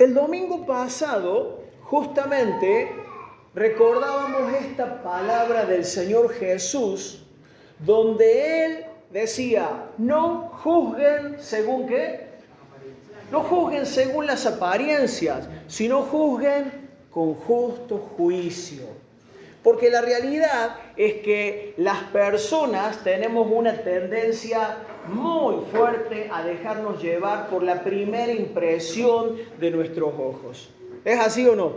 El domingo pasado, justamente, recordábamos esta palabra del Señor Jesús, donde Él decía, no juzguen según ¿qué? No juzguen según las apariencias, sino juzguen con justo juicio. Porque la realidad es que las personas tenemos una tendencia muy fuerte a dejarnos llevar por la primera impresión de nuestros ojos. ¿Es así o no?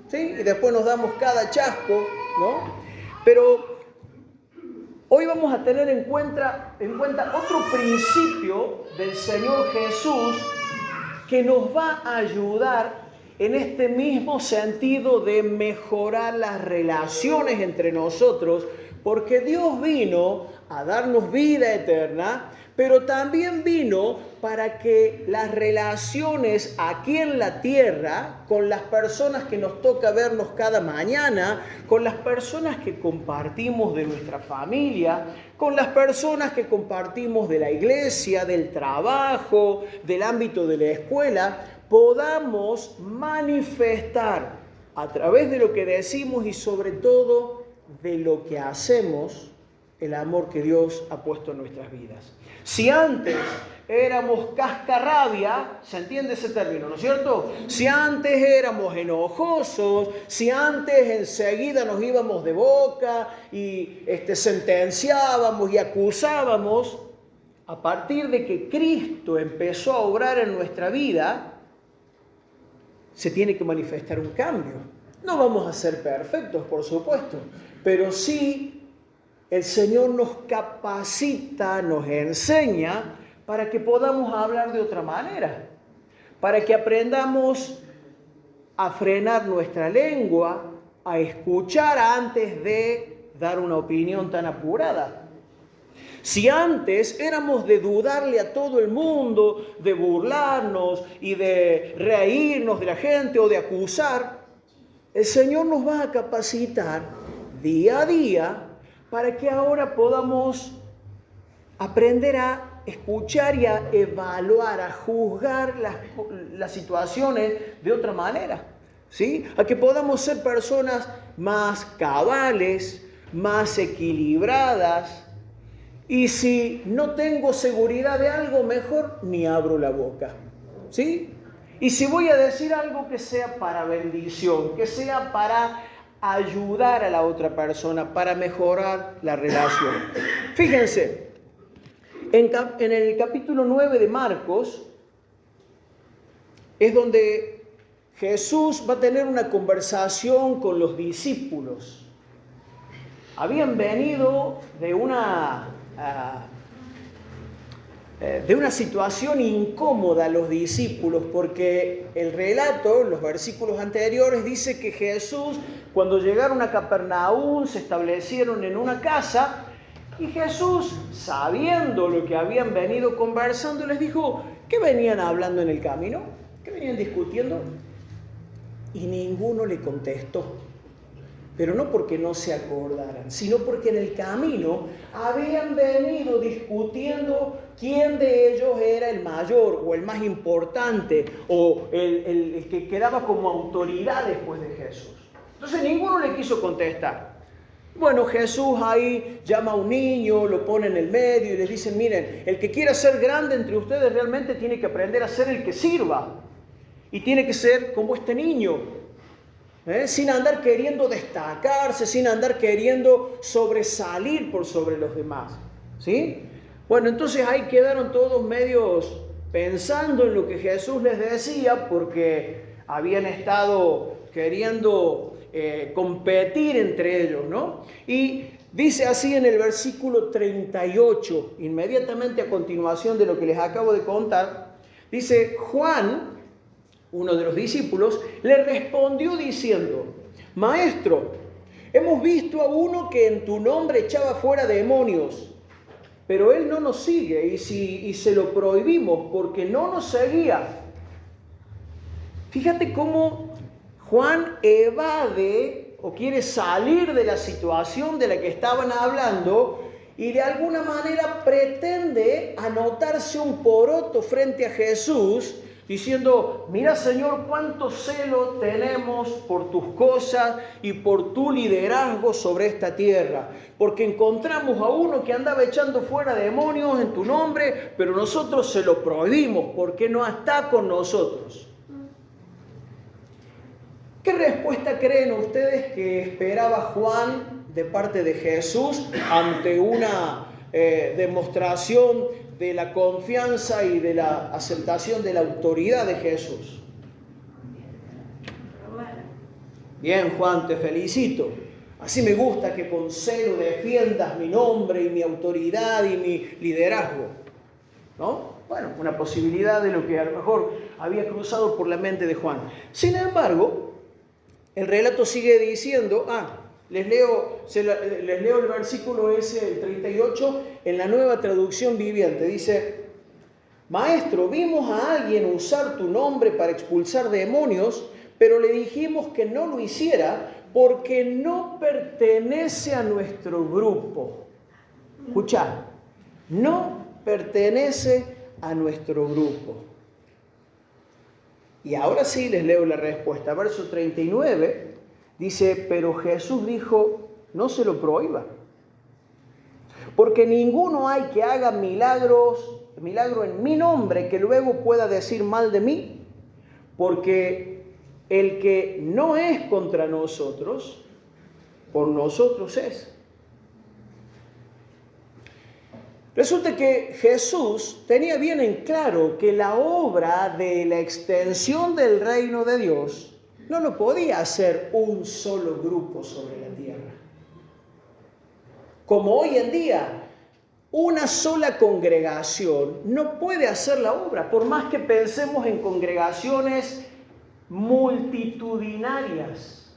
¿Sí? Y después nos damos cada chasco, ¿no? Pero hoy vamos a tener en cuenta otro principio del Señor Jesús que nos va a ayudar en este mismo sentido de mejorar las relaciones entre nosotros, porque Dios vino a darnos vida eterna, pero también vino para que las relaciones aquí en la tierra, con las personas que nos toca vernos cada mañana, con las personas que compartimos de nuestra familia, con las personas que compartimos de la iglesia, del trabajo, del ámbito de la escuela, podamos manifestar a través de lo que decimos y sobre todo de lo que hacemos el amor que Dios ha puesto en nuestras vidas. Si antes éramos cascarrabia, ¿se entiende ese término, no es cierto? Si antes éramos enojosos, si antes enseguida nos íbamos de boca y sentenciábamos y acusábamos, a partir de que Cristo empezó a obrar en nuestra vida, se tiene que manifestar un cambio. No vamos a ser perfectos, por supuesto, pero sí el Señor nos capacita, nos enseña para que podamos hablar de otra manera, para que aprendamos a frenar nuestra lengua, a escuchar antes de dar una opinión tan apurada. Si antes éramos de dudarle a todo el mundo, de burlarnos y de reírnos de la gente o de acusar, el Señor nos va a capacitar día a día para que ahora podamos aprender a escuchar y a evaluar, a juzgar las situaciones de otra manera, ¿sí? A que podamos ser personas más cabales, más equilibradas. Y si no tengo seguridad de algo, mejor ni abro la boca, ¿sí? Y si voy a decir algo, que sea para bendición, que sea para ayudar a la otra persona, para mejorar la relación. Fíjense, en el capítulo 9 de Marcos es donde Jesús va a tener una conversación con los discípulos. Habían venido de una situación incómoda los discípulos, porque el relato, los versículos anteriores, dice que Jesús, cuando llegaron a Capernaum, se establecieron en una casa, y Jesús, sabiendo lo que habían venido conversando, les dijo, ¿qué venían hablando en el camino? ¿Qué venían discutiendo? Y ninguno le contestó. Pero no porque no se acordaran, sino porque en el camino habían venido discutiendo quién de ellos era el mayor o el más importante o el que quedaba como autoridad después de Jesús. Entonces ninguno le quiso contestar. Bueno, Jesús ahí llama a un niño, lo pone en el medio y les dice, miren, el que quiera ser grande entre ustedes realmente tiene que aprender a ser el que sirva. Y tiene que ser como este niño. Sin andar queriendo destacarse, sin andar queriendo sobresalir por sobre los demás, ¿sí? Bueno, entonces ahí quedaron todos medios pensando en lo que Jesús les decía, porque habían estado queriendo competir entre ellos, ¿no? Y dice así en el versículo 38, inmediatamente a continuación de lo que les acabo de contar, dice, Juan, uno de los discípulos, le respondió diciendo, Maestro, hemos visto a uno que en tu nombre echaba fuera demonios, pero él no nos sigue y se lo prohibimos porque no nos seguía. Fíjate cómo Juan evade o quiere salir de la situación de la que estaban hablando y de alguna manera pretende anotarse un poroto frente a Jesús, diciendo, mira Señor, cuánto celo tenemos por tus cosas y por tu liderazgo sobre esta tierra. Porque encontramos a uno que andaba echando fuera demonios en tu nombre, pero nosotros se lo prohibimos porque no está con nosotros. ¿Qué respuesta creen ustedes que esperaba Juan de parte de Jesús ante una demostración de la confianza y de la aceptación de la autoridad de Jesús? Bien, Juan, te felicito. Así me gusta que con celo defiendas mi nombre y mi autoridad y mi liderazgo, ¿no? Bueno, una posibilidad de lo que a lo mejor había cruzado por la mente de Juan. Sin embargo, el relato sigue diciendo, les leo el versículo ese, el 38, en la Nueva Traducción Viviente. Dice, Maestro, vimos a alguien usar tu nombre para expulsar demonios, pero le dijimos que no lo hiciera porque no pertenece a nuestro grupo. Escuchad, no pertenece a nuestro grupo. Y ahora sí les leo la respuesta. Verso 39 dice, pero Jesús dijo, no se lo prohíba. Porque ninguno hay que haga milagro en mi nombre que luego pueda decir mal de mí. Porque el que no es contra nosotros, por nosotros es. Resulta que Jesús tenía bien en claro que la obra de la extensión del reino de Dios no lo podía hacer un solo grupo sobre la tierra. Como hoy en día, una sola congregación no puede hacer la obra, por más que pensemos en congregaciones multitudinarias.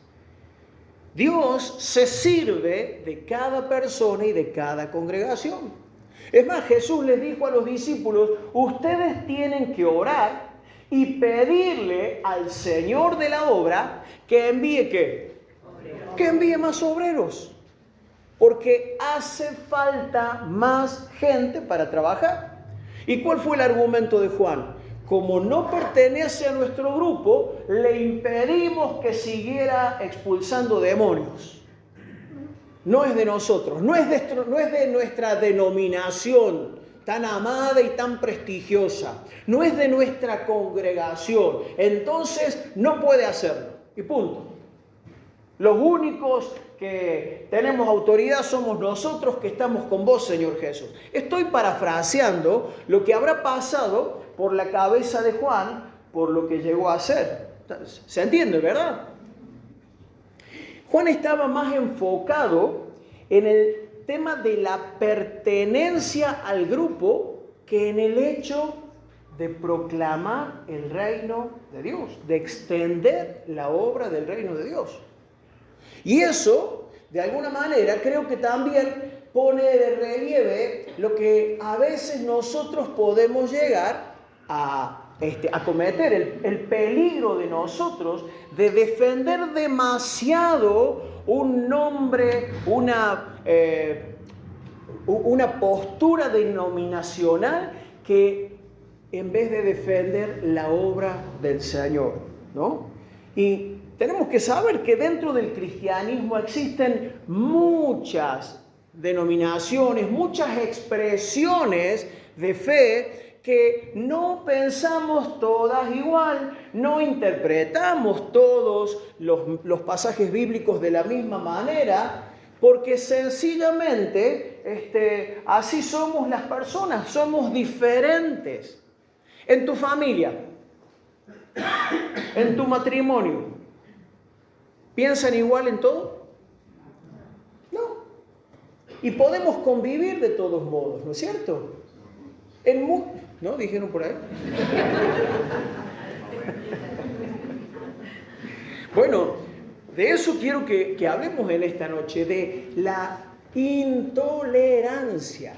Dios se sirve de cada persona y de cada congregación. Es más, Jesús les dijo a los discípulos, ustedes tienen que orar y pedirle al Señor de la obra que envíe ¿qué? Obreros. Que envíe más obreros. Porque hace falta más gente para trabajar. ¿Y cuál fue el argumento de Juan? Como no pertenece a nuestro grupo, le impedimos que siguiera expulsando demonios. No es de nosotros, no es de nuestra denominación tan amada y tan prestigiosa. No es de nuestra congregación. Entonces no puede hacerlo. Y punto. Los únicos que tenemos autoridad somos nosotros que estamos con vos, Señor Jesús. Estoy parafraseando lo que habrá pasado por la cabeza de Juan por lo que llegó a hacer. ¿Se entiende, verdad? Juan estaba más enfocado en el tema de la pertenencia al grupo que en el hecho de proclamar el reino de Dios, de extender la obra del reino de Dios. Y eso, de alguna manera, creo que también pone de relieve lo que a veces nosotros podemos llegar a cometer, el peligro de nosotros de defender demasiado un nombre, una postura denominacional que en vez de defender la obra del Señor, ¿no? Y tenemos que saber que dentro del cristianismo existen muchas denominaciones, muchas expresiones de fe que no pensamos todas igual, no interpretamos todos los pasajes bíblicos de la misma manera, porque sencillamente así somos las personas, somos diferentes. En tu familia, en tu matrimonio, ¿piensan igual en todo? No. Y podemos convivir de todos modos, ¿no es cierto? ¿No? ¿Dijeron por ahí? Bueno, de eso quiero que hablemos en esta noche, de la intolerancia.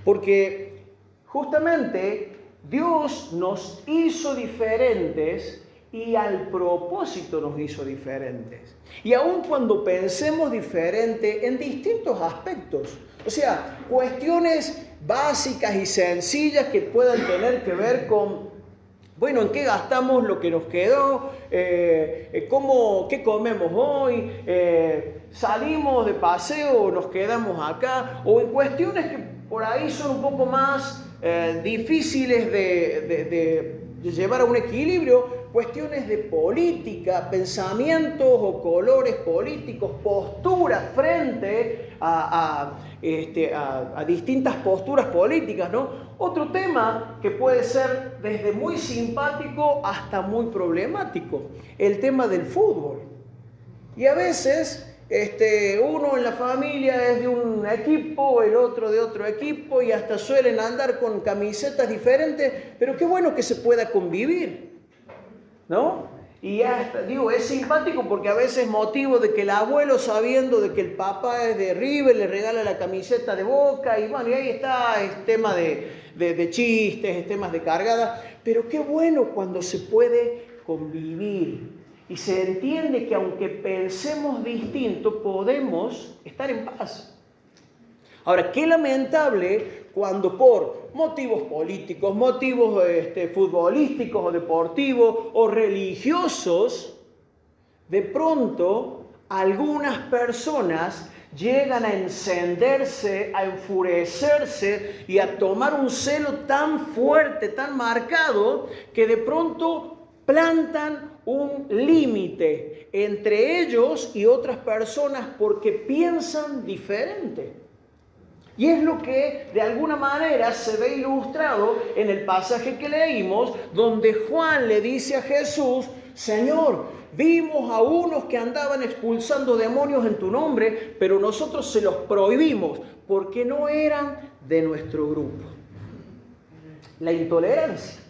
Porque justamente Dios nos hizo diferentes y al propósito nos hizo diferentes. Y aun cuando pensemos diferente en distintos aspectos, o sea, cuestiones básicas y sencillas que puedan tener que ver con, bueno, ¿en qué gastamos lo que nos quedó? ¿Qué comemos hoy? ¿Salimos de paseo o nos quedamos acá? O en cuestiones que por ahí son un poco más difíciles de llevar a un equilibrio, cuestiones de política, pensamientos o colores políticos, posturas frente a distintas posturas políticas, ¿no? Otro tema que puede ser desde muy simpático hasta muy problemático, el tema del fútbol. Y a veces uno en la familia es de un equipo, el otro de otro equipo, y hasta suelen andar con camisetas diferentes, pero qué bueno que se pueda convivir, ¿no? Y hasta, digo, es simpático porque a veces es motivo de que el abuelo, sabiendo de que el papá es de River, le regala la camiseta de Boca, y bueno, y ahí está, es tema de chistes, es temas de cargada, pero qué bueno cuando se puede convivir y se entiende que aunque pensemos distinto, podemos estar en paz. Ahora, qué lamentable cuando por motivos políticos, motivos futbolísticos o deportivos o religiosos, de pronto algunas personas llegan a encenderse, a enfurecerse y a tomar un celo tan fuerte, tan marcado, que de pronto plantan un límite entre ellos y otras personas porque piensan diferente. Y es lo que de alguna manera se ve ilustrado en el pasaje que leímos, donde Juan le dice a Jesús: Señor, vimos a unos que andaban expulsando demonios en tu nombre, pero nosotros se los prohibimos porque no eran de nuestro grupo. La intolerancia.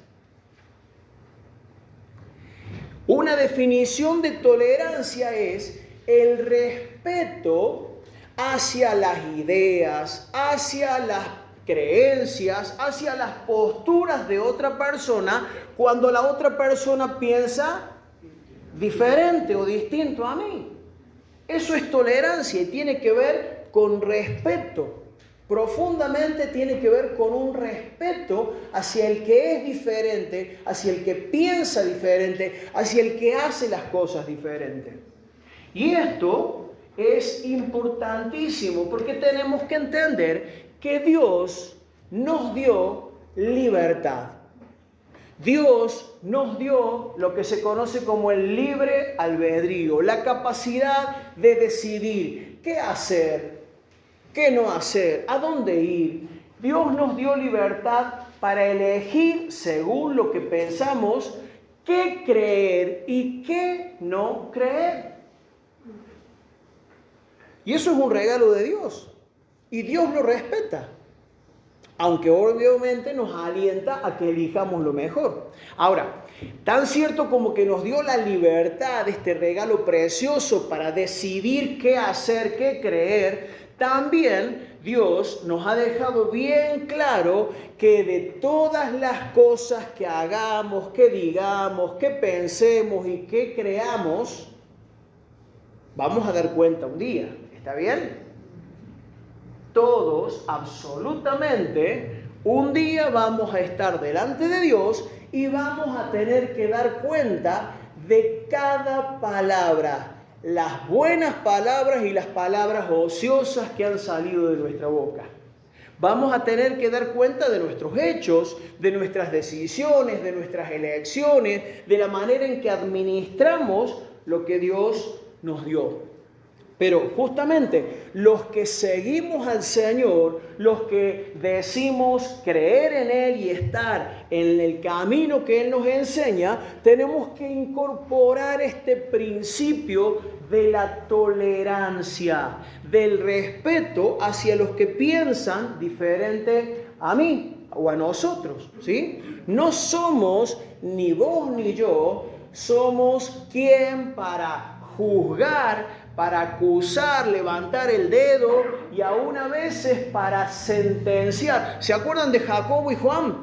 Una definición de tolerancia es el respeto hacia las ideas, hacia las creencias, hacia las posturas de otra persona cuando la otra persona piensa diferente o distinto a mí. Eso es tolerancia y tiene que ver con respeto. Profundamente tiene que ver con un respeto hacia el que es diferente, hacia el que piensa diferente, hacia el que hace las cosas diferentes. Y esto es importantísimo porque tenemos que entender que Dios nos dio libertad. Dios nos dio lo que se conoce como el libre albedrío, la capacidad de decidir qué hacer, qué no hacer, a dónde ir. Dios nos dio libertad para elegir, según lo que pensamos, qué creer y qué no creer. Y eso es un regalo de Dios. Y Dios lo respeta. Aunque obviamente nos alienta a que elijamos lo mejor. Ahora, tan cierto como que nos dio la libertad, este regalo precioso para decidir qué hacer, qué creer, también Dios nos ha dejado bien claro que de todas las cosas que hagamos, que digamos, que pensemos y que creamos, vamos a dar cuenta un día. ¿Está bien? Todos, absolutamente, un día vamos a estar delante de Dios y vamos a tener que dar cuenta de cada palabra, las buenas palabras y las palabras ociosas que han salido de nuestra boca. Vamos a tener que dar cuenta de nuestros hechos, de nuestras decisiones, de nuestras elecciones, de la manera en que administramos lo que Dios nos dio. Pero justamente los que seguimos al Señor, los que decimos creer en Él y estar en el camino que Él nos enseña, tenemos que incorporar este principio de la tolerancia, del respeto hacia los que piensan diferente a mí o a nosotros, ¿sí? No somos ni vos ni yo, somos quien para juzgar, para acusar, levantar el dedo y aún a veces para sentenciar. ¿Se acuerdan de Jacobo y Juan?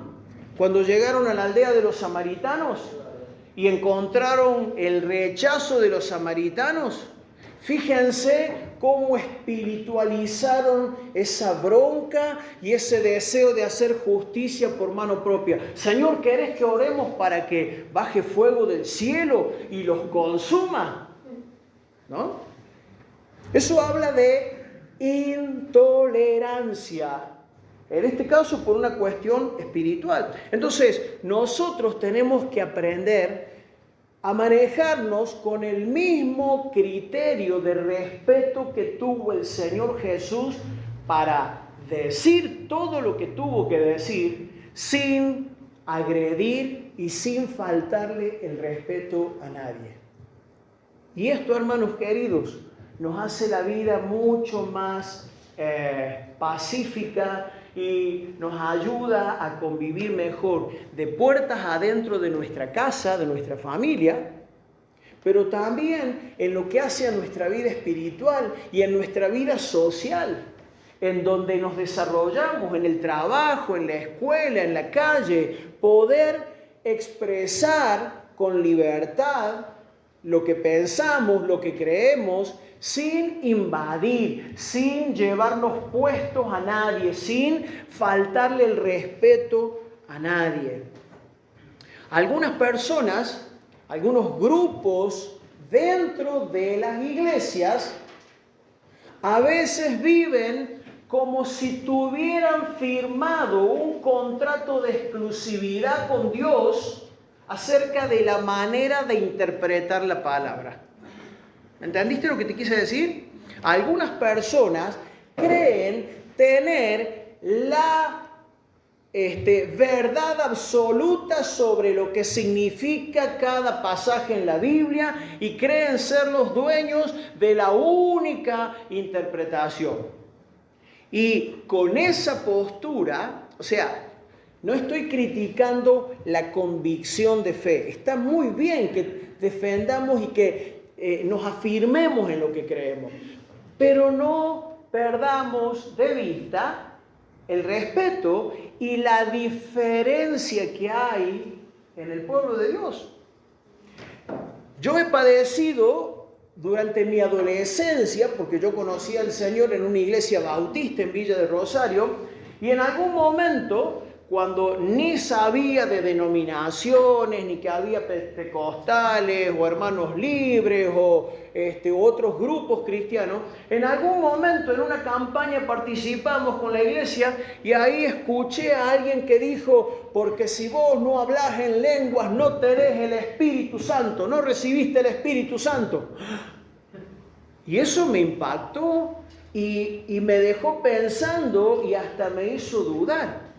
Cuando llegaron a la aldea de los samaritanos y encontraron el rechazo de los samaritanos. Fíjense cómo espiritualizaron esa bronca y ese deseo de hacer justicia por mano propia. Señor, ¿querés que oremos para que baje fuego del cielo y los consuma? ¿No? Eso habla de intolerancia. En este caso, por una cuestión espiritual. Entonces, nosotros tenemos que aprender a manejarnos con el mismo criterio de respeto que tuvo el Señor Jesús para decir todo lo que tuvo que decir sin agredir y sin faltarle el respeto a nadie. Y esto, hermanos queridos, nos hace la vida mucho más pacífica y nos ayuda a convivir mejor de puertas adentro de nuestra casa, de nuestra familia, pero también en lo que hace a nuestra vida espiritual y en nuestra vida social, en donde nos desarrollamos, en el trabajo, en la escuela, en la calle, poder expresar con libertad lo que pensamos, lo que creemos, sin invadir, sin llevarnos puestos a nadie, sin faltarle el respeto a nadie. Algunas personas, algunos grupos dentro de las iglesias, a veces viven como si tuvieran firmado un contrato de exclusividad con Dios acerca de la manera de interpretar la palabra. ¿Entendiste lo que te quise decir? Algunas personas creen tener la verdad absoluta sobre lo que significa cada pasaje en la Biblia y creen ser los dueños de la única interpretación. Y con esa postura, o sea, no estoy criticando la convicción de fe. Está muy bien que defendamos y que nos afirmemos en lo que creemos, pero no perdamos de vista el respeto y la diferencia que hay en el pueblo de Dios. Yo he padecido durante mi adolescencia, porque yo conocí al Señor en una iglesia bautista en Villa de Rosario, y en algún momento, cuando ni sabía de denominaciones, ni que había pentecostales o hermanos libres o otros grupos cristianos, en algún momento en una campaña participamos con la iglesia y ahí escuché a alguien que dijo: porque si vos no hablás en lenguas no tenés el Espíritu Santo, no recibiste el Espíritu Santo. Y eso me impactó y me dejó pensando y hasta me hizo dudar.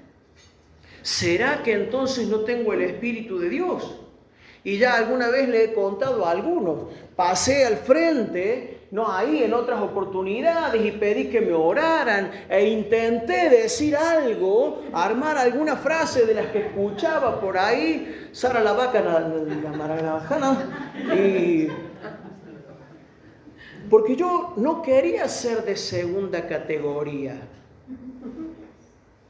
¿Será que entonces no tengo el Espíritu de Dios? Y ya alguna vez le he contado a algunos. Pasé al frente, no ahí, en otras oportunidades, y pedí que me oraran. E intenté decir algo, armar alguna frase de las que escuchaba por ahí. Sara la vaca, la maragajana. Y porque yo no quería ser de segunda categoría.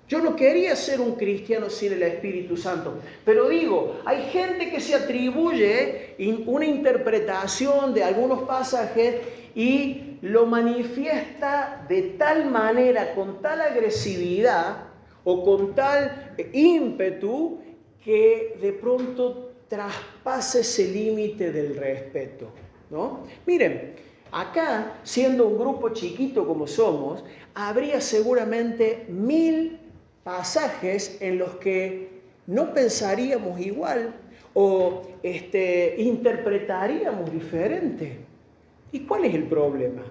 Yo no quería ser un cristiano sin el Espíritu Santo. Pero digo, hay gente que se atribuye una interpretación de algunos pasajes y lo manifiesta de tal manera, con tal agresividad o con tal ímpetu, que de pronto traspasa ese límite del respeto, ¿no? Miren, acá, siendo un grupo chiquito como somos, habría seguramente 1000 pasajes en los que no pensaríamos igual o interpretaríamos diferente. ¿Y cuál es el problema?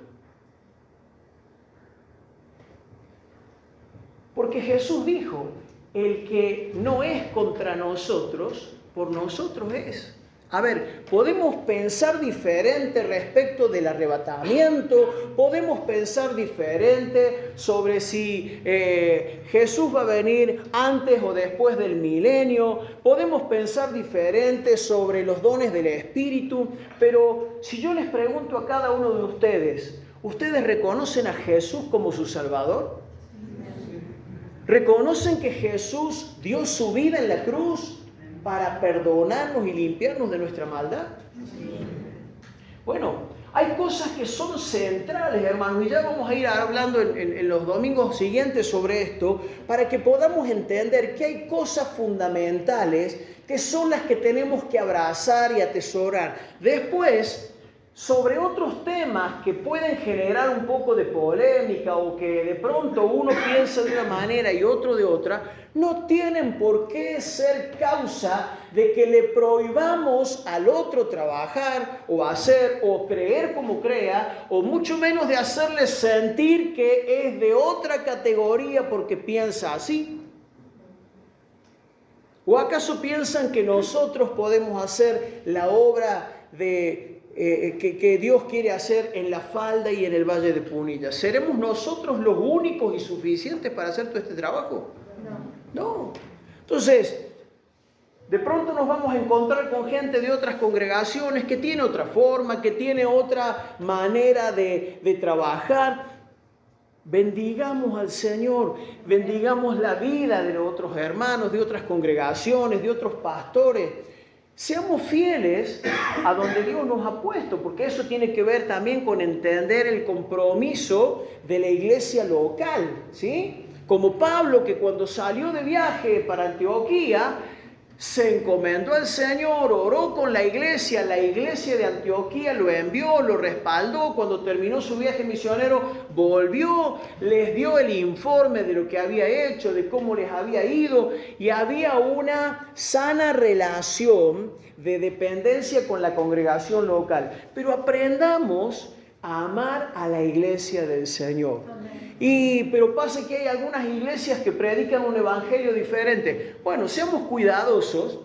Porque Jesús dijo: el que no es contra nosotros, por nosotros es. A ver, podemos pensar diferente respecto del arrebatamiento, podemos pensar diferente sobre si Jesús va a venir antes o después del milenio, podemos pensar diferente sobre los dones del Espíritu, pero si yo les pregunto a cada uno de ustedes, ¿ustedes reconocen a Jesús como su Salvador? ¿Reconocen que Jesús dio su vida en la cruz para perdonarnos y limpiarnos de nuestra maldad? Bueno, hay cosas que son centrales, hermanos, y ya vamos a ir hablando en los domingos siguientes sobre esto, para que podamos entender que hay cosas fundamentales que son las que tenemos que abrazar y atesorar. Después, sobre otros temas que pueden generar un poco de polémica o que de pronto uno piensa de una manera y otro de otra, no tienen por qué ser causa de que le prohibamos al otro trabajar o hacer o creer como crea, o mucho menos de hacerle sentir que es de otra categoría porque piensa así. ¿O acaso piensan que nosotros podemos hacer la obra que Dios quiere hacer en La Falda y en el Valle de Punilla? ¿Seremos nosotros los únicos y suficientes para hacer todo este trabajo? No. Entonces, de pronto nos vamos a encontrar con gente de otras congregaciones que tiene otra forma, que tiene otra manera de trabajar. Bendigamos al Señor, bendigamos la vida de los otros hermanos, de otras congregaciones, de otros pastores. Seamos fieles a donde Dios nos ha puesto, porque eso tiene que ver también con entender el compromiso de la iglesia local, ¿sí? Como Pablo, que cuando salió de viaje para Antioquía, se encomendó al Señor, oró con la iglesia de Antioquía lo envió, lo respaldó. Cuando terminó su viaje misionero, volvió, les dio el informe de lo que había hecho, de cómo les había ido, y había una sana relación de dependencia con la congregación local. Pero aprendamos a amar a la iglesia del Señor. Pero pasa que hay algunas iglesias que predican un evangelio diferente. Bueno, seamos cuidadosos,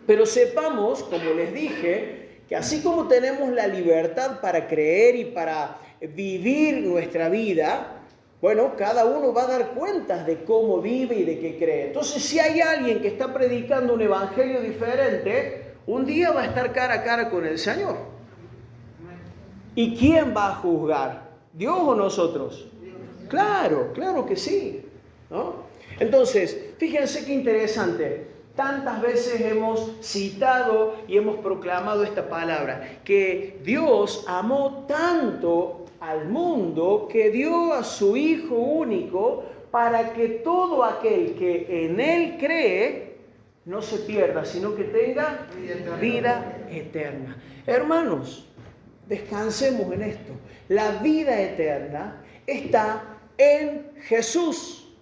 pero sepamos, como les dije, que así como tenemos la libertad para creer y para vivir nuestra vida, bueno, cada uno va a dar cuentas de cómo vive y de qué cree. Entonces, si hay alguien que está predicando un evangelio diferente, un día va a estar cara a cara con el Señor. ¿Y quién va a juzgar? ¿Dios o nosotros? Claro que sí, ¿no? Entonces, fíjense qué interesante. Tantas veces hemos citado y hemos proclamado esta palabra, que Dios amó tanto al mundo que dio a su Hijo único para que todo aquel que en Él cree no se pierda, sino que tenga vida eterna. Hermanos, descansemos en esto. La vida eterna está en Jesús.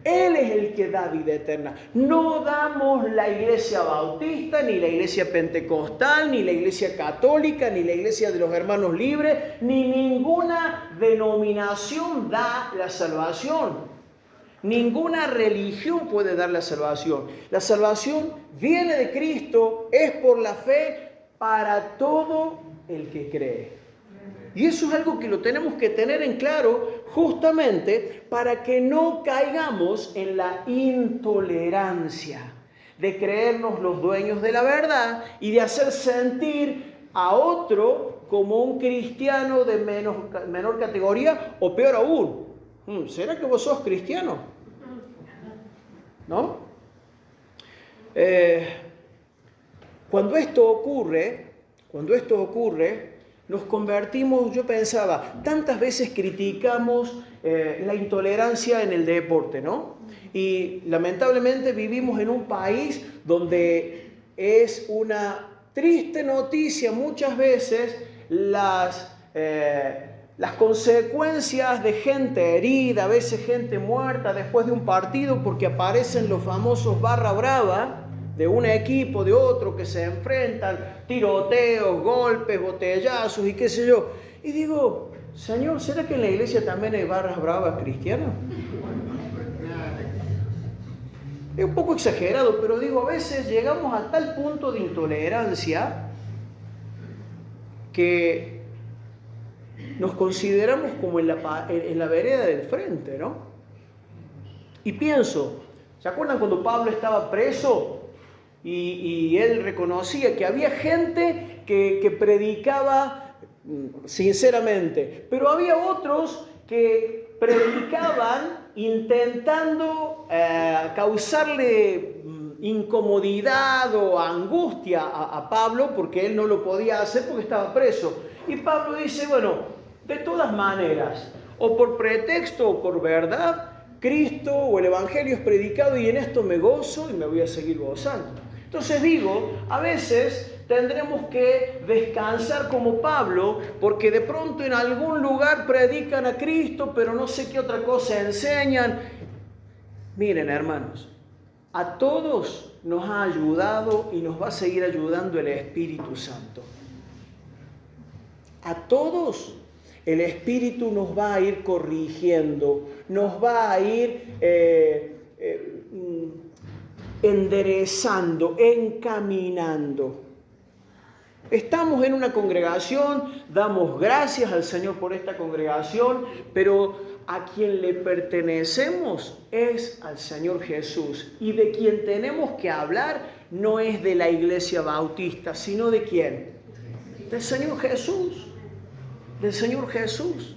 Él es el que da vida eterna. No damos la iglesia bautista, ni la iglesia pentecostal, ni la iglesia católica, ni la iglesia de los hermanos libres, ni ninguna denominación da la salvación. Ninguna religión puede dar la salvación. La salvación viene de Cristo, es por la fe para todo el que cree. Y eso es algo que lo tenemos que tener en claro justamente para que no caigamos en la intolerancia de creernos los dueños de la verdad y de hacer sentir a otro como un cristiano de menor categoría, o peor aún, ¿será que vos sos cristiano? ¿No? Cuando esto ocurre, nos convertimos, yo pensaba, tantas veces criticamos la intolerancia en el deporte, ¿no? Y lamentablemente vivimos en un país donde es una triste noticia muchas veces las consecuencias de gente herida, a veces gente muerta después de un partido porque aparecen los famosos barra brava de un equipo, de otro, que se enfrentan, tiroteos, golpes, botellazos y qué sé yo. Y digo, Señor, ¿será que en la iglesia también hay barras bravas cristianas? Es un poco exagerado, pero digo, a veces llegamos a tal punto de intolerancia que nos consideramos como en la vereda del frente, ¿no? Y pienso, ¿se acuerdan cuando Pablo estaba preso? Y él reconocía que había gente que predicaba sinceramente, pero había otros que predicaban intentando causarle incomodidad o angustia a Pablo porque él no lo podía hacer porque estaba preso. Y Pablo dice, bueno, de todas maneras, o por pretexto o por verdad, Cristo o el Evangelio es predicado y en esto me gozo y me voy a seguir gozando. Entonces digo, a veces tendremos que descansar como Pablo, porque de pronto en algún lugar predican a Cristo, pero no sé qué otra cosa enseñan. Miren, hermanos, a todos nos ha ayudado y nos va a seguir ayudando el Espíritu Santo. A todos el Espíritu nos va a ir corrigiendo, nos va a ir enderezando, encaminando. Estamos en una congregación, damos gracias al Señor por esta congregación, pero a quien le pertenecemos es al Señor Jesús. Y de quien tenemos que hablar no es de la Iglesia Bautista, sino ¿de quién? Del Señor Jesús. Del Señor Jesús.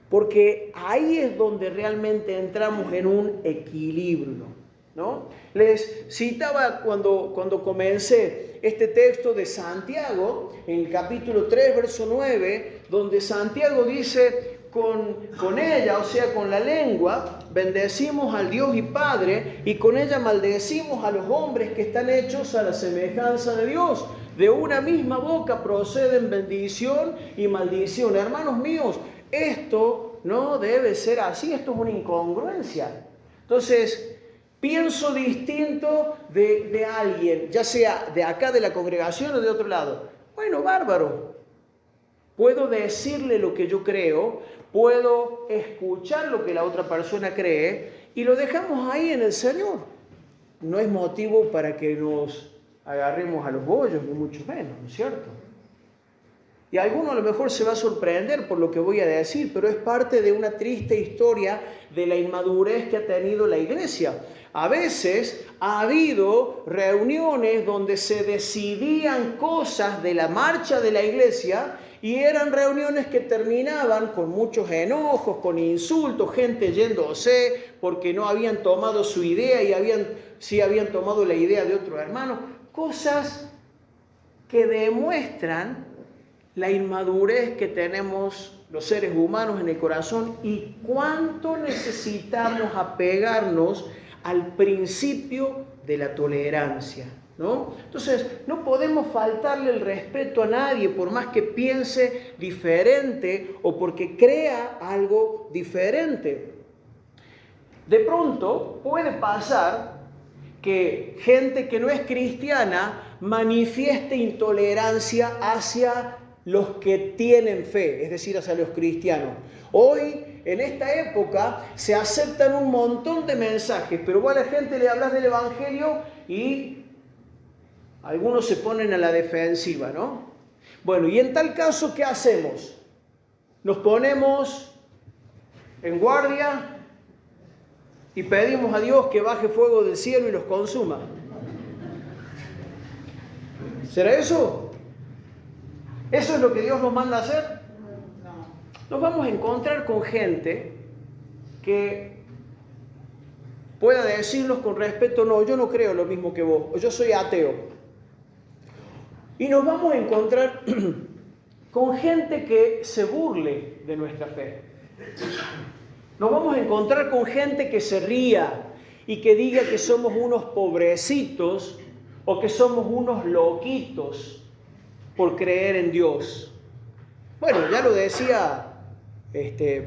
Porque ahí es donde realmente entramos en un equilibrio, ¿no? Les citaba cuando comencé este texto de Santiago, en el capítulo 3, verso 9, donde Santiago dice, con ella, o sea, con la lengua, bendecimos al Dios y Padre, y con ella maldecimos a los hombres que están hechos a la semejanza de Dios. De una misma boca proceden bendición y maldición. Hermanos míos, esto no debe ser así, esto es una incongruencia. Entonces, pienso distinto de alguien, ya sea de acá de la congregación o de otro lado. Bueno, bárbaro. Puedo decirle lo que yo creo, puedo escuchar lo que la otra persona cree y lo dejamos ahí en el Señor. No es motivo para que nos agarremos a los bollos, ni mucho menos, ¿no es cierto? Y alguno a lo mejor se va a sorprender por lo que voy a decir, pero es parte de una triste historia de la inmadurez que ha tenido la iglesia. A veces ha habido reuniones donde se decidían cosas de la marcha de la iglesia y eran reuniones que terminaban con muchos enojos, con insultos, gente yéndose porque no habían tomado su idea y sí habían tomado la idea de otro hermano. Cosas que demuestran la inmadurez que tenemos los seres humanos en el corazón y cuánto necesitamos apegarnos al principio de la tolerancia, ¿no? Entonces, no podemos faltarle el respeto a nadie por más que piense diferente o porque crea algo diferente. De pronto puede pasar que gente que no es cristiana manifieste intolerancia hacia los que tienen fe, es decir, hacia los cristianos. Hoy, en esta época, se aceptan un montón de mensajes, pero vos a la gente le hablas del Evangelio y algunos se ponen a la defensiva, ¿no? Bueno, y en tal caso, ¿qué hacemos? Nos ponemos en guardia y pedimos a Dios que baje fuego del cielo y los consuma. ¿Será eso? ¿Eso es lo que Dios nos manda a hacer? Nos vamos a encontrar con gente que pueda decirnos con respeto, no, yo no creo lo mismo que vos, o yo soy ateo. Y nos vamos a encontrar con gente que se burle de nuestra fe. Nos vamos a encontrar con gente que se ría y que diga que somos unos pobrecitos o que somos unos loquitos por creer en Dios. Bueno, ya lo decía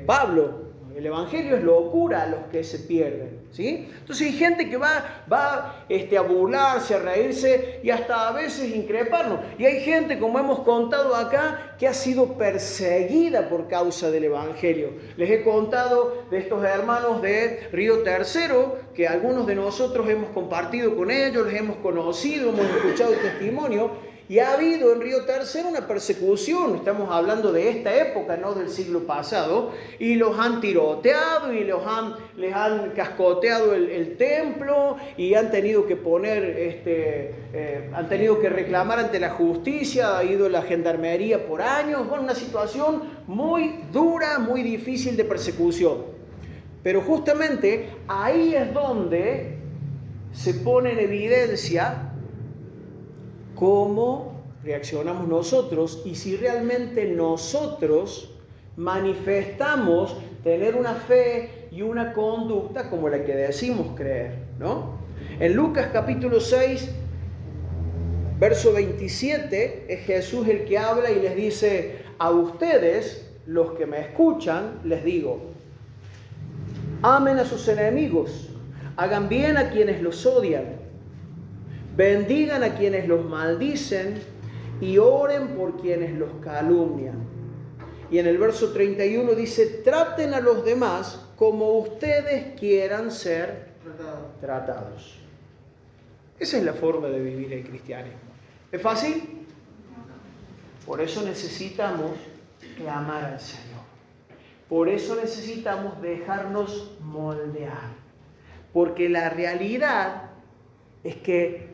Pablo, el Evangelio es locura a los que se pierden, ¿sí? Entonces hay gente que va a burlarse, a reírse y hasta a veces increparnos. Y hay gente, como hemos contado acá, que ha sido perseguida por causa del Evangelio. Les he contado de estos hermanos de Río Tercero, que algunos de nosotros hemos compartido con ellos, les hemos conocido, hemos escuchado el testimonio. Y ha habido en Río Tercero una persecución, estamos hablando de esta época, no del siglo pasado, y los han tiroteado y les han cascoteado el templo y han tenido que han tenido que reclamar ante la justicia, ha ido la gendarmería por años. Bueno, una situación muy dura, muy difícil de persecución. Pero justamente ahí es donde se pone en evidencia cómo reaccionamos nosotros y si realmente nosotros manifestamos tener una fe y una conducta como la que decimos creer, ¿no? En Lucas capítulo 6, verso 27, es Jesús el que habla y les dice: a ustedes, los que me escuchan, les digo, amen a sus enemigos, hagan bien a quienes los odian, bendigan a quienes los maldicen y oren por quienes los calumnian. Y en el verso 31 dice: traten a los demás como ustedes quieran ser tratados. Esa es la forma de vivir el cristianismo. ¿Es fácil? Por eso necesitamos clamar al Señor. Por eso necesitamos dejarnos moldear. Porque la realidad es que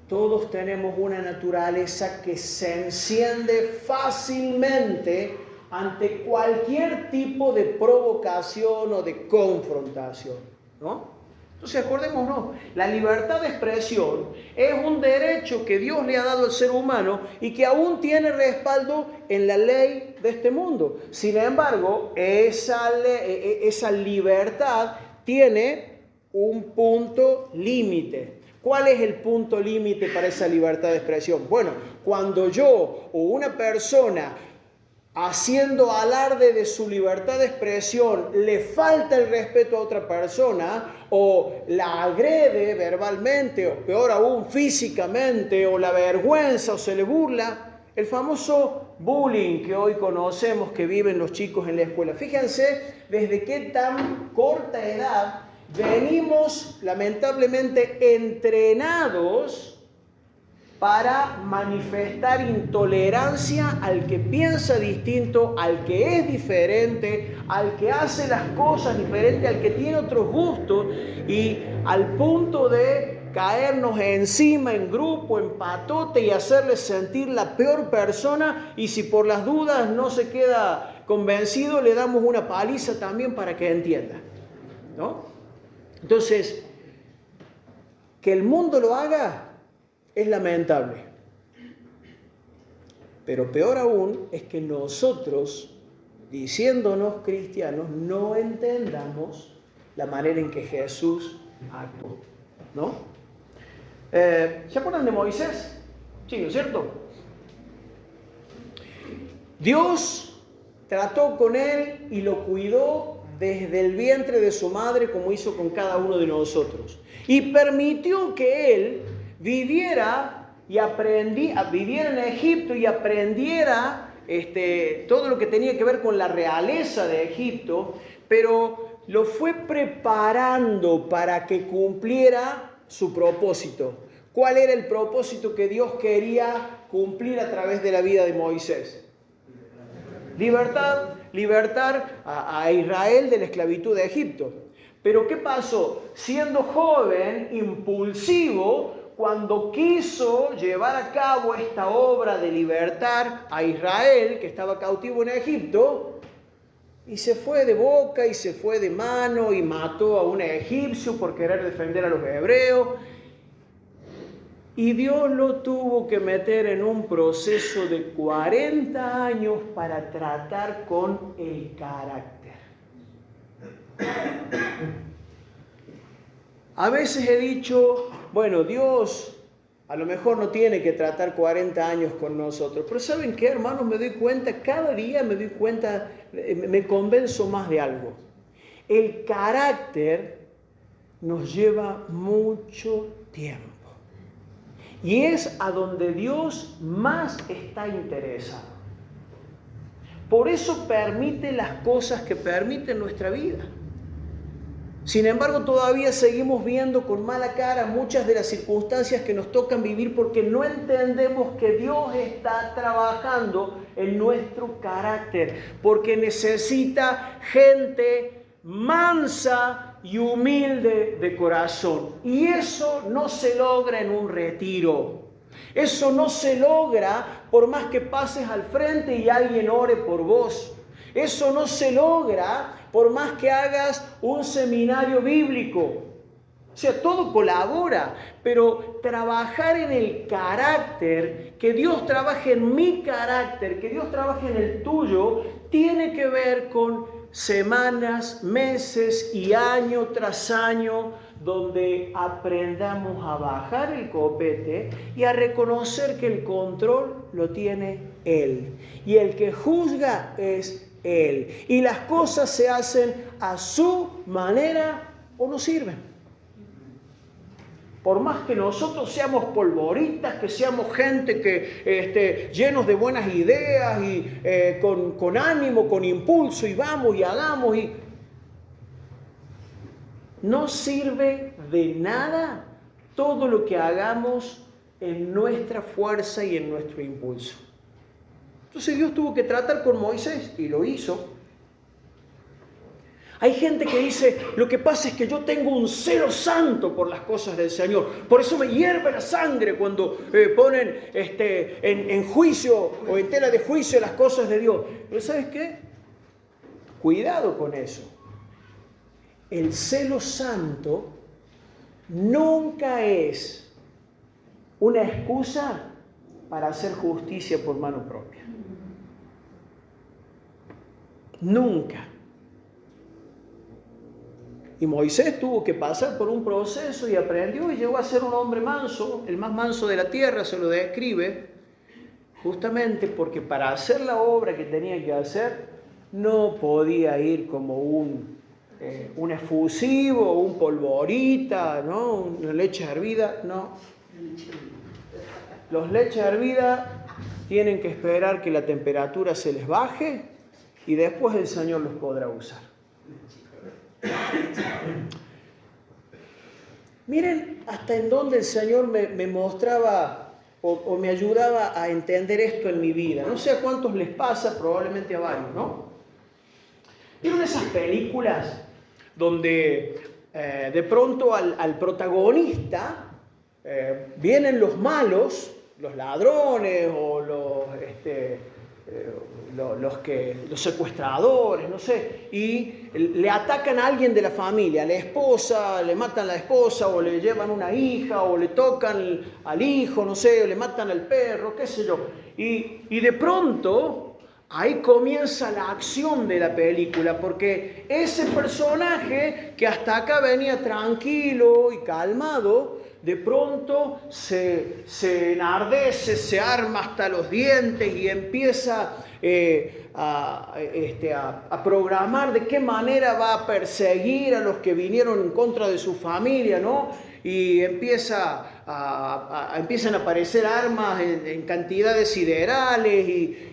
todos tenemos una naturaleza que se enciende fácilmente ante cualquier tipo de provocación o de confrontación, ¿no? Entonces acordémonos, la libertad de expresión es un derecho que Dios le ha dado al ser humano y que aún tiene respaldo en la ley de este mundo. Sin embargo, esa libertad tiene un punto límite. ¿Cuál es el punto límite para esa libertad de expresión? Bueno, cuando yo o una persona, haciendo alarde de su libertad de expresión, le falta el respeto a otra persona o la agrede verbalmente o peor aún físicamente o la avergüenza o se le burla, el famoso bullying que hoy conocemos que viven los chicos en la escuela. Fíjense desde qué tan corta edad venimos lamentablemente entrenados para manifestar intolerancia al que piensa distinto, al que es diferente, al que hace las cosas diferentes, al que tiene otros gustos, y al punto de caernos encima en grupo, en patote y hacerle sentir la peor persona, y si por las dudas no se queda convencido, le damos una paliza también para que entienda, ¿no? Entonces, que el mundo lo haga es lamentable. Pero peor aún es que nosotros, diciéndonos cristianos, no entendamos la manera en que Jesús actuó, ¿no? ¿Se acuerdan de Moisés? Sí, ¿no es cierto? Dios trató con él y lo cuidó desde el vientre de su madre, como hizo con cada uno de nosotros. Y permitió que él viviera en Egipto y aprendiera todo lo que tenía que ver con la realeza de Egipto, pero lo fue preparando para que cumpliera su propósito. ¿Cuál era el propósito que Dios quería cumplir a través de la vida de Moisés? Libertar a Israel de la esclavitud de Egipto. Pero ¿qué pasó? Siendo joven, impulsivo, cuando quiso llevar a cabo esta obra de libertar a Israel, que estaba cautivo en Egipto, y se fue de boca y se fue de mano y mató a un egipcio por querer defender a los hebreos. Y Dios lo tuvo que meter en un proceso de 40 años para tratar con el carácter. A veces he dicho, bueno, Dios a lo mejor no tiene que tratar 40 años con nosotros, pero ¿saben qué, hermanos? Me doy cuenta, cada día me convenzo más de algo. El carácter nos lleva mucho tiempo. Y es a donde Dios más está interesado. Por eso permite las cosas que permite en nuestra vida. Sin embargo, todavía seguimos viendo con mala cara muchas de las circunstancias que nos tocan vivir porque no entendemos que Dios está trabajando en nuestro carácter, porque necesita gente mansa y humilde de corazón. Y eso no se logra en un retiro. Eso no se logra por más que pases al frente y alguien ore por vos. Eso no se logra por más que hagas un seminario bíblico. O sea, todo colabora, pero trabajar en el carácter, que Dios trabaje en mi carácter, que Dios trabaje en el tuyo, tiene que ver con semanas, meses y año tras año, donde aprendamos a bajar el copete y a reconocer que el control lo tiene Él. Y el que juzga es Él. Y las cosas se hacen a su manera o no sirven. Por más que nosotros seamos polvoritas, que seamos gente que llenos de buenas ideas y con ánimo, con impulso, y vamos y hagamos, y no sirve de nada todo lo que hagamos en nuestra fuerza y en nuestro impulso. Entonces Dios tuvo que tratar con Moisés y lo hizo. Hay gente que dice, lo que pasa es que yo tengo un celo santo por las cosas del Señor. Por eso me hierve la sangre cuando ponen en juicio o en tela de juicio las cosas de Dios. Pero ¿sabes qué? Cuidado con eso. El celo santo nunca es una excusa para hacer justicia por mano propia. Nunca. Y Moisés tuvo que pasar por un proceso y aprendió y llegó a ser un hombre manso, el más manso de la tierra, se lo describe, justamente porque para hacer la obra que tenía que hacer no podía ir como un efusivo, un polvorita, ¿no? Una leche hervida, no. Los leches hervidas tienen que esperar que la temperatura se les baje y después el Señor los podrá usar. Miren hasta en dónde el Señor me mostraba o me ayudaba a entender esto en mi vida. No sé a cuántos les pasa, probablemente a varios, ¿no? ¿Vieron esas películas donde de pronto al protagonista vienen los malos, los ladrones o los secuestradores, no sé, y le atacan a alguien de la familia, a la esposa, le matan a la esposa, o le llevan una hija, o le tocan al hijo, no sé, o le matan al perro, qué sé yo. Y de pronto, ahí comienza la acción de la película, porque ese personaje que hasta acá venía tranquilo y calmado, de pronto se enardece, se arma hasta los dientes y empieza a programar de qué manera va a perseguir a los que vinieron en contra de su familia, ¿no? Y empiezan a aparecer armas en cantidades siderales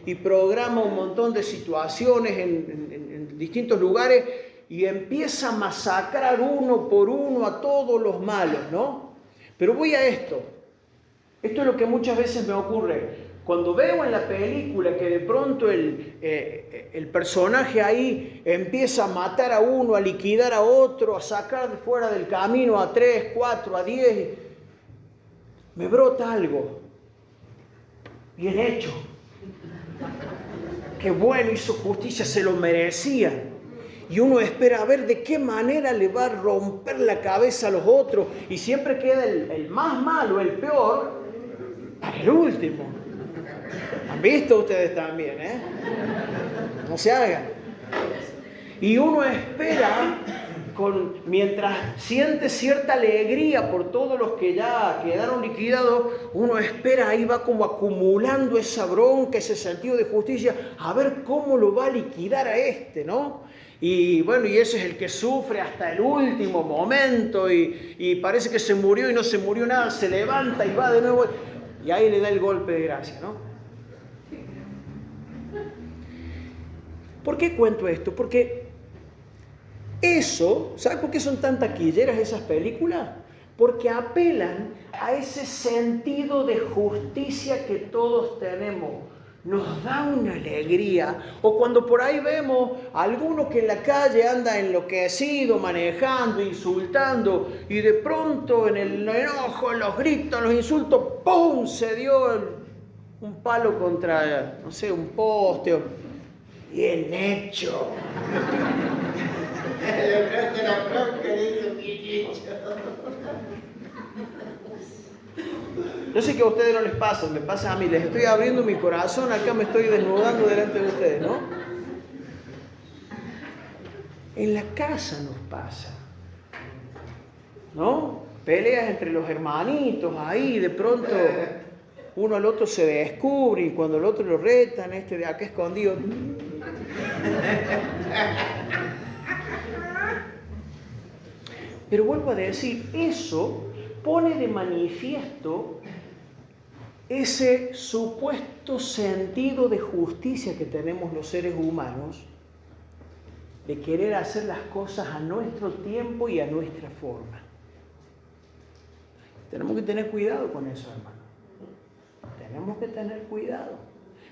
y programa un montón de situaciones en distintos lugares y empieza a masacrar uno por uno a todos los malos, ¿no? Pero voy a esto. Esto es lo que muchas veces me ocurre. Cuando veo en la película que de pronto el personaje ahí empieza a matar a uno, a liquidar a otro, a sacar de fuera del camino a 3, 4, a 10, me brota algo. Bien hecho. Qué bueno, hizo justicia, se lo merecían. Y uno espera a ver de qué manera le va a romper la cabeza a los otros. Y siempre queda el más malo, el peor, para el último. ¿Han visto ustedes también, No se hagan. Y uno espera, mientras siente cierta alegría por todos los que ya quedaron liquidados, uno espera, ahí va como acumulando esa bronca, ese sentido de justicia, a ver cómo lo va a liquidar a ¿no? Y bueno, y ese es el que sufre hasta el último momento y parece que se murió y no se murió nada, se levanta y va de nuevo y ahí le da el golpe de gracia, ¿no? ¿Por qué cuento esto? Porque eso, ¿sabes por qué son tan taquilleras esas películas? Porque apelan a ese sentido de justicia que todos tenemos. Nos da una alegría. O cuando por ahí vemos a alguno que en la calle anda enloquecido, manejando, insultando, y de pronto en el enojo, en los gritos, en los insultos, ¡pum!, se dio un palo contra, no sé, un poste. Bien hecho. Yo sé que a ustedes no les pasa, me pasa a mí. Les estoy abriendo mi corazón, acá me estoy desnudando delante de ustedes, ¿no? En la casa nos pasa, ¿no? Peleas entre los hermanitos, ahí de pronto uno al otro se descubre y cuando el otro lo retan, este de acá escondido. Pero vuelvo a decir, eso pone de manifiesto ese supuesto sentido de justicia que tenemos los seres humanos, de querer hacer las cosas a nuestro tiempo y a nuestra forma. Tenemos que tener cuidado con eso, hermano. Tenemos que tener cuidado,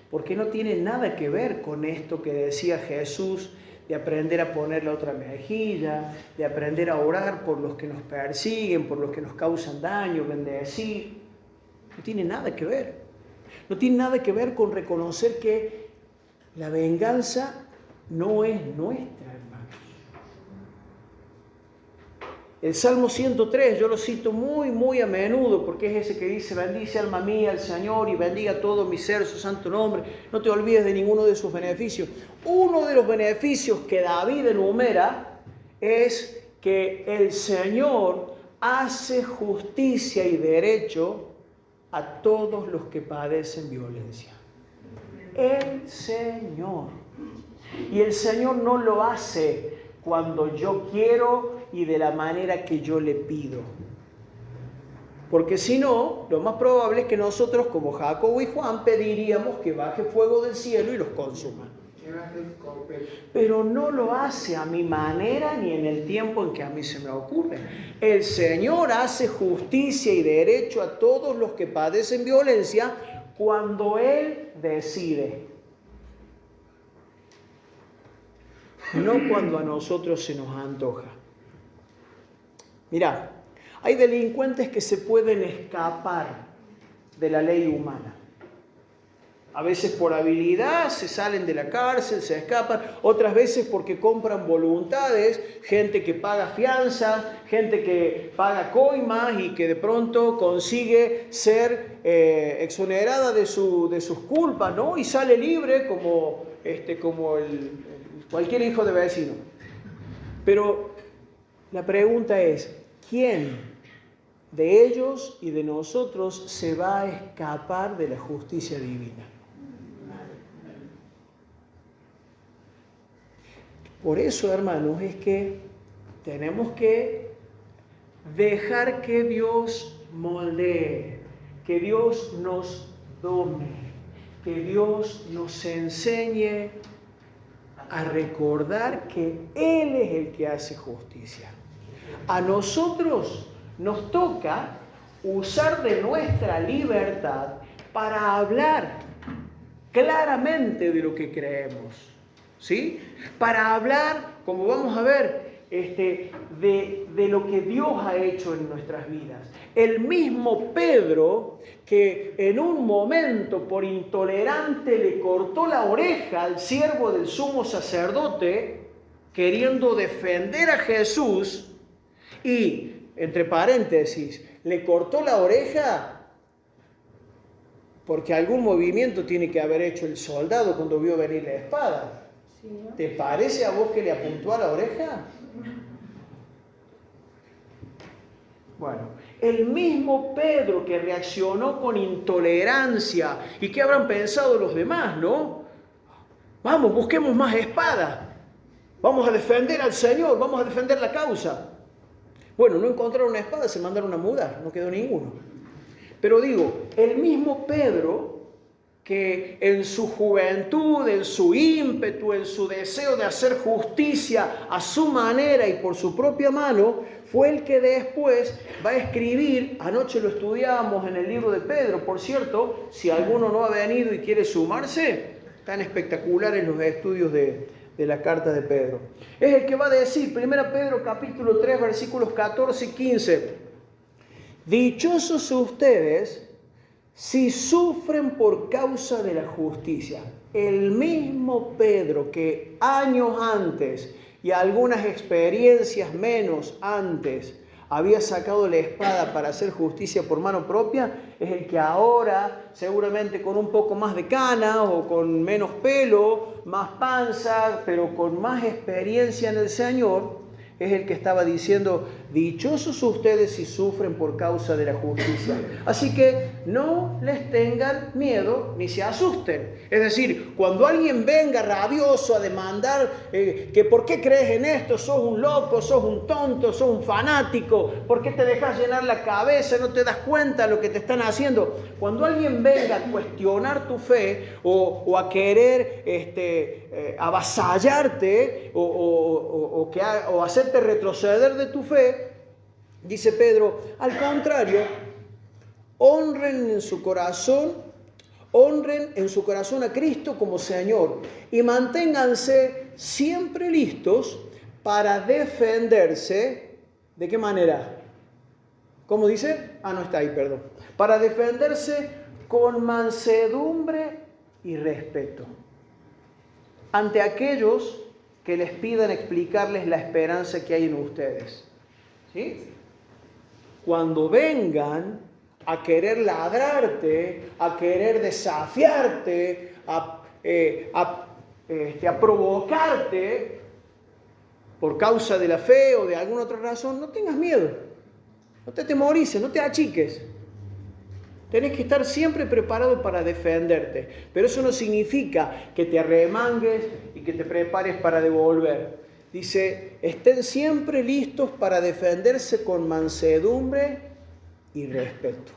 porque no tiene nada que ver con esto que decía Jesús, de aprender a poner la otra mejilla, de aprender a orar por los que nos persiguen, por los que nos causan daño, bendecir. No tiene nada que ver. No tiene nada que ver con reconocer que la venganza no es nuestra, hermanos. El Salmo 103, yo lo cito muy a menudo, porque es ese que dice: bendice alma mía al Señor y bendiga todo mi ser su santo nombre. No te olvides de ninguno de sus beneficios. Uno de los beneficios que David enumera es que el Señor hace justicia y derecho a todos los que padecen violencia. El Señor. Y el Señor no lo hace cuando yo quiero y de la manera que yo le pido. Porque si no, lo más probable es que nosotros, como Jacobo y Juan, pediríamos que baje fuego del cielo y los consuma. Pero no lo hace a mi manera ni en el tiempo en que a mí se me ocurre. El Señor hace justicia y derecho a todos los que padecen violencia cuando Él decide. No cuando a nosotros se nos antoja. Mirá, hay delincuentes que se pueden escapar de la ley humana. A veces por habilidad se salen de la cárcel, se escapan. Otras veces porque compran voluntades, gente que paga fianza, gente que paga coimas y que de pronto consigue ser exonerada de sus culpas, ¿no? Y sale libre como cualquier hijo de vecino. Pero la pregunta es, ¿quién de ellos y de nosotros se va a escapar de la justicia divina? Por eso, hermanos, es que tenemos que dejar que Dios moldee, que Dios nos dome, que Dios nos enseñe a recordar que Él es el que hace justicia. A nosotros nos toca usar de nuestra libertad para hablar claramente de lo que creemos, ¿sí? Para hablar, como vamos a ver, de lo que Dios ha hecho en nuestras vidas. El mismo Pedro, que en un momento por intolerante le cortó la oreja al siervo del sumo sacerdote, queriendo defender a Jesús, y, entre paréntesis, le cortó la oreja porque algún movimiento tiene que haber hecho el soldado cuando vio venir la espada. ¿Te parece a vos que le apuntó a la oreja? Bueno, el mismo Pedro que reaccionó con intolerancia, ¿y qué habrán pensado los demás, no? Vamos, busquemos más espada, vamos a defender al Señor, vamos a defender la causa. Bueno, no encontraron una espada, se mandaron a mudar, no quedó ninguno. Pero digo, el mismo Pedro, que en su juventud, en su ímpetu, en su deseo de hacer justicia a su manera y por su propia mano, fue el que después va a escribir, anoche lo estudiábamos en el libro de Pedro, por cierto, si alguno no ha venido y quiere sumarse, tan espectaculares los estudios de la carta de Pedro. Es el que va a decir, 1 Pedro capítulo 3, versículos 14 y 15, dichosos ustedes si sufren por causa de la justicia. El mismo Pedro que años antes y algunas experiencias menos antes había sacado la espada para hacer justicia por mano propia, es el que ahora, seguramente con un poco más de canas o con menos pelo, más panza, pero con más experiencia en el Señor, es el que estaba diciendo: dichosos ustedes si sufren por causa de la justicia. Así que no les tengan miedo ni se asusten. Es decir, cuando alguien venga rabioso a demandar que por qué crees en esto, sos un loco, sos un tonto, sos un fanático, ¿por qué te dejas llenar la cabeza, no te das cuenta de lo que te están haciendo? Cuando alguien venga a cuestionar tu fe o a querer avasallarte o hacerte retroceder de tu fe, dice Pedro, al contrario, honren en su corazón a Cristo como Señor y manténganse siempre listos para defenderse. ¿De qué manera? ¿Cómo dice? No está ahí, perdón. Para defenderse con mansedumbre y respeto ante aquellos que les pidan explicarles la esperanza que hay en ustedes. ¿Sí? Cuando vengan a querer ladrarte, a querer desafiarte, a provocarte por causa de la fe o de alguna otra razón, no tengas miedo, no te atemorices, no te achiques. Tenés que estar siempre preparado para defenderte. Pero eso no significa que te arremangues y que te prepares para devolver. Dice, estén siempre listos para defenderse con mansedumbre y respeto.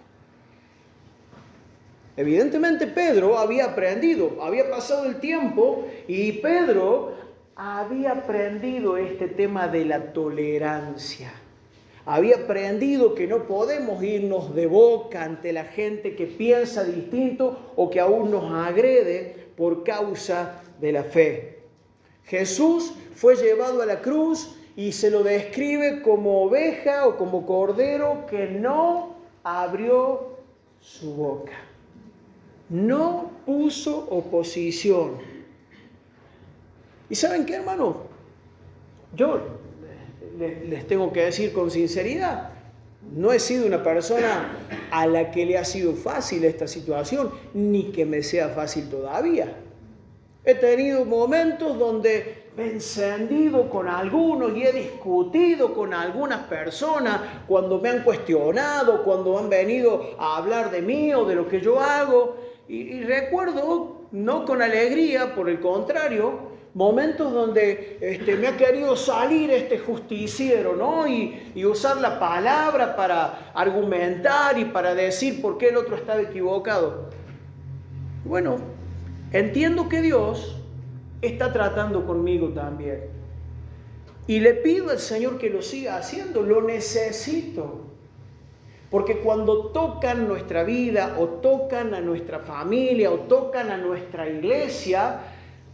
Evidentemente Pedro había aprendido, había pasado el tiempo y Pedro había aprendido este tema de la tolerancia. Había aprendido que no podemos irnos de boca ante la gente que piensa distinto o que aún nos agrede por causa de la fe. Jesús fue llevado a la cruz y se lo describe como oveja o como cordero que no abrió su boca. No puso oposición. ¿Y saben qué, hermano? Yo les tengo que decir con sinceridad, no he sido una persona a la que le ha sido fácil esta situación, ni que me sea fácil todavía. He tenido momentos donde me he encendido con algunos y he discutido con algunas personas cuando me han cuestionado, cuando han venido a hablar de mí o de lo que yo hago. Y recuerdo, no con alegría, por el contrario, momentos donde me ha querido salir este justiciero, ¿no? Y usar la palabra para argumentar y para decir por qué el otro estaba equivocado. Bueno, entiendo que Dios está tratando conmigo también. Y le pido al Señor que lo siga haciendo, lo necesito. Porque cuando tocan nuestra vida o tocan a nuestra familia o tocan a nuestra iglesia,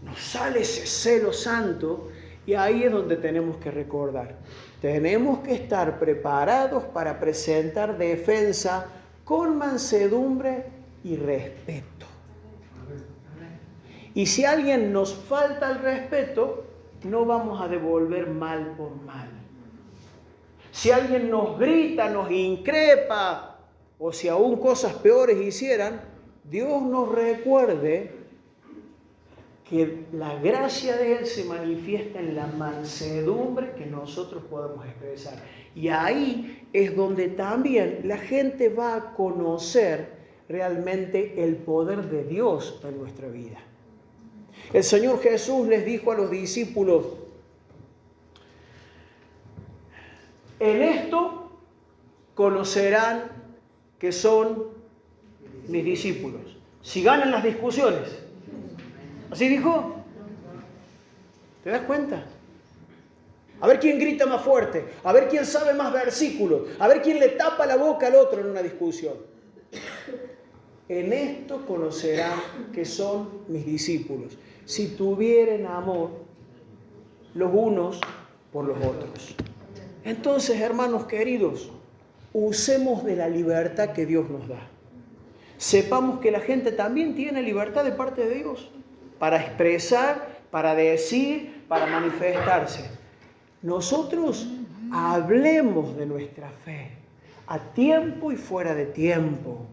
nos sale ese celo santo y ahí es donde tenemos que recordar. Tenemos que estar preparados para presentar defensa con mansedumbre y respeto. Y si a alguien nos falta el respeto, no vamos a devolver mal por mal. Si alguien nos grita, nos increpa, o si aún cosas peores hicieran, Dios nos recuerde que la gracia de Él se manifiesta en la mansedumbre que nosotros podemos expresar. Y ahí es donde también la gente va a conocer realmente el poder de Dios en nuestra vida. El Señor Jesús les dijo a los discípulos, en esto conocerán que son mis discípulos, si ganan las discusiones. ¿Así dijo? ¿Te das cuenta? A ver quién grita más fuerte, a ver quién sabe más versículos, a ver quién le tapa la boca al otro en una discusión. En esto conocerán que son mis discípulos, si tuvieren amor los unos por los otros. Entonces, hermanos queridos, usemos de la libertad que Dios nos da. Sepamos que la gente también tiene libertad de parte de Dios para expresar, para decir, para manifestarse. Nosotros Hablemos de nuestra fe, a tiempo y fuera de tiempo.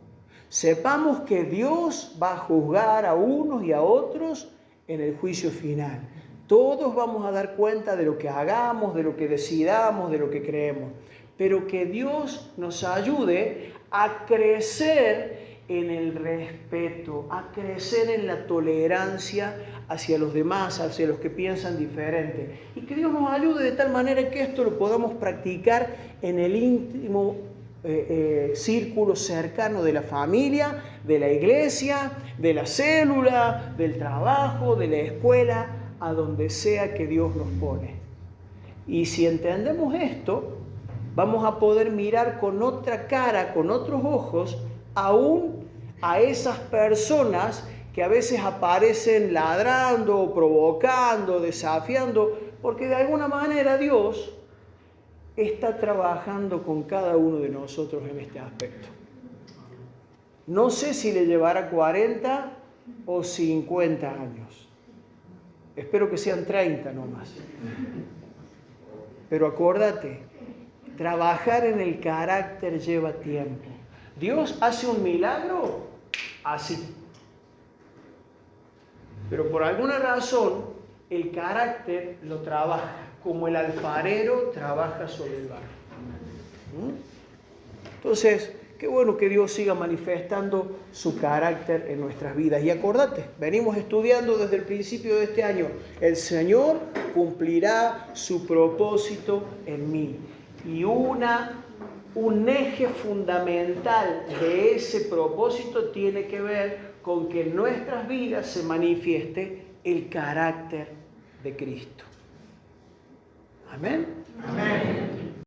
Sepamos que Dios va a juzgar a unos y a otros en el juicio final. Todos vamos a dar cuenta de lo que hagamos, de lo que decidamos, de lo que creemos. Pero que Dios nos ayude a crecer en el respeto, a crecer en la tolerancia hacia los demás, hacia los que piensan diferente. Y que Dios nos ayude de tal manera que esto lo podamos practicar en el íntimo círculo cercano de la familia, de la iglesia, de la célula, del trabajo, de la escuela, a donde sea que Dios nos pone. Y si entendemos esto, vamos a poder mirar con otra cara, con otros ojos, aún a esas personas que a veces aparecen ladrando, provocando, desafiando, porque de alguna manera Dios está trabajando con cada uno de nosotros en este aspecto. No sé si le llevará 40 o 50 años. Espero que sean 30 nomás. Pero acuérdate, trabajar en el carácter lleva tiempo. Dios hace un milagro así. Pero por alguna razón, el carácter lo trabaja, como el alfarero trabaja sobre el barro. Entonces, qué bueno que Dios siga manifestando su carácter en nuestras vidas. Y acordate, venimos estudiando desde el principio de este año, el Señor cumplirá su propósito en mí. Y un eje fundamental de ese propósito tiene que ver con que en nuestras vidas se manifieste el carácter de Cristo. Amén. Amén.